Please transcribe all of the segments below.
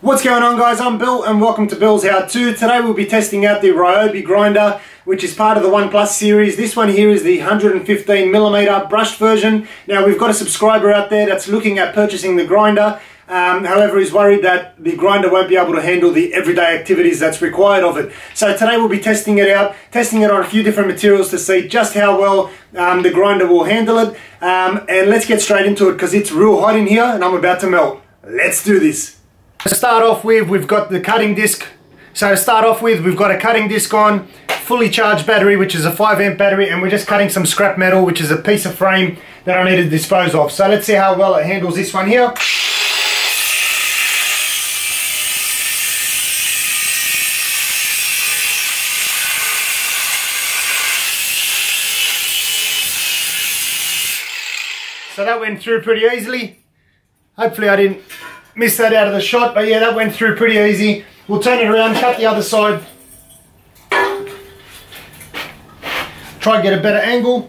What's going on, guys? I'm Bill and welcome to Bill's How To. Today we'll be testing out the ryobi grinder, which is part of the OnePlus series. This one here is the 115mm brushed version. Now we've got a subscriber out there that's looking at purchasing the grinder. However, he's worried that the grinder won't be able to handle the everyday activities that's required of it. So today we'll be testing it out, testing it on a few different materials to see just how well the grinder will handle it. And let's get straight into it because it's real hot in here and I'm about to melt. Let's do this. To start off with, we've got the cutting disc. So to start off with, we've got a cutting disc on, fully charged battery, which is a 5 amp battery, and we're just cutting some scrap metal, which is a piece of frame that I need to dispose of. So let's see how well it handles this one here. So that went through pretty easily. Hopefully I didn't miss that out of the shot, but yeah, that went through pretty easy. We'll turn it around, cut the other side. Try and get a better angle.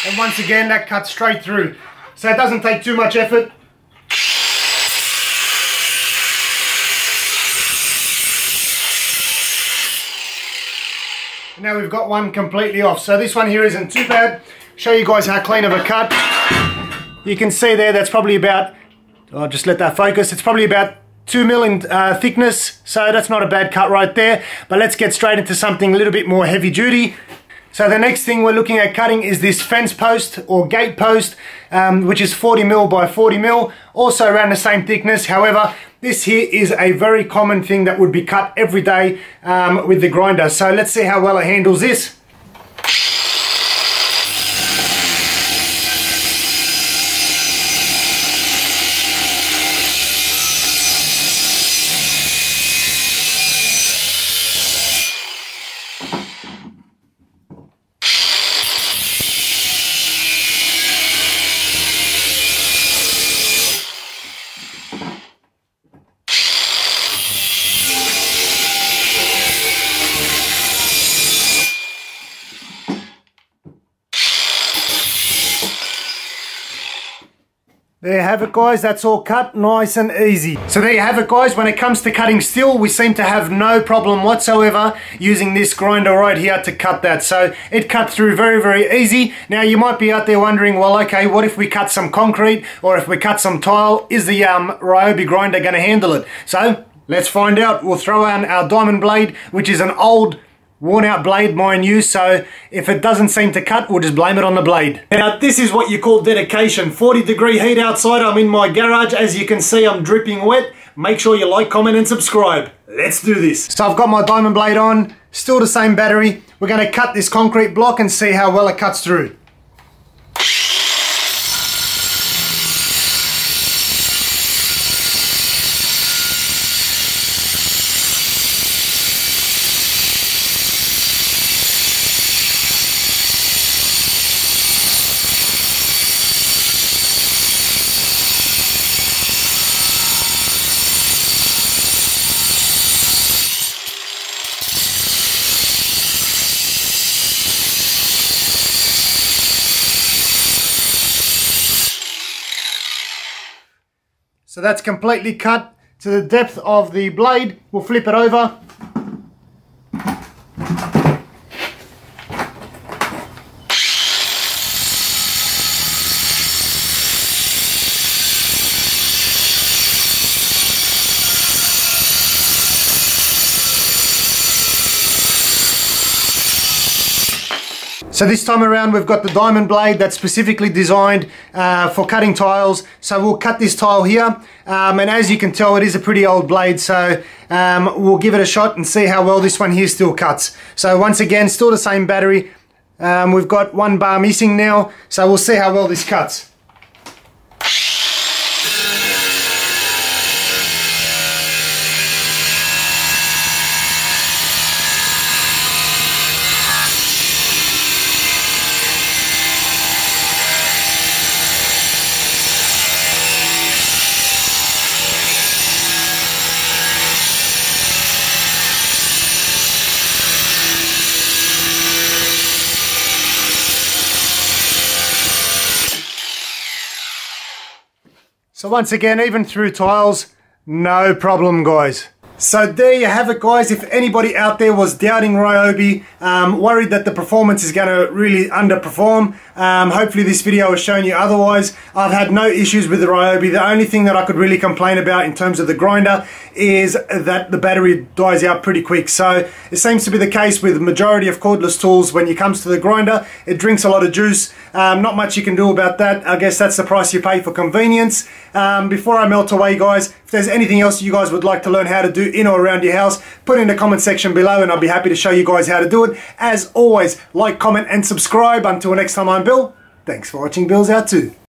And once again, that cuts straight through. So it doesn't take too much effort. Now we've got one completely off. So this one here isn't too bad. Show you guys how clean of a cut. You can see there that's probably about, I'll just let that focus, it's probably about 2 mil in thickness. So that's not a bad cut right there. But let's get straight into something a little bit more heavy duty. So the next thing we're looking at cutting is this fence post or gate post, which is 40 mil by 40 mil, also around the same thickness. However, this here is a very common thing that would be cut every day with the grinder. So let's see how well it handles this. There you have it, guys. That's all cut nice and easy. So there you have it, guys. When it comes to cutting steel, we seem to have no problem whatsoever using this grinder right here to cut that. So it cut through very, very easy. Now you might be out there wondering, well, okay, what if we cut some concrete or if we cut some tile? Is the ryobi grinder going to handle it? So let's find out. We'll throw on our diamond blade, which is an old worn out blade, mind you, so if it doesn't seem to cut, we'll just blame it on the blade. Now this is what you call dedication. 40-degree heat outside, I'm in my garage. As you can see, I'm dripping wet. Make sure you like, comment and subscribe. Let's do this. So I've got my diamond blade on, still the same battery. We're going to cut this concrete block and see how well it cuts through. So that's completely cut to the depth of the blade. We'll flip it over. So this time around we've got the diamond blade that's specifically designed for cutting tiles. So we'll cut this tile here and as you can tell it is a pretty old blade, so we'll give it a shot and see how well this one here still cuts. So once again, still the same battery. We've got one bar missing now, so we'll see how well this cuts. So once again, even through tiles, no problem, guys. So there you have it, guys. If anybody out there was doubting ryobi, worried that the performance is going to really underperform, hopefully this video has shown you otherwise. I've had no issues with the ryobi. The only thing that I could really complain about in terms of the grinder is that the battery dies out pretty quick. So it seems to be the case with the majority of cordless tools. When it comes to the grinder, it drinks a lot of juice. Not much you can do about that. I guess that's the price you pay for convenience. Before I melt away, guys, if there's anything else you guys would like to learn how to do in or around your house, put it in the comment section below and I'll be happy to show you guys how to do it. As always, like, comment and subscribe. Until next time, I'm Bill. Thanks for watching Billshowto.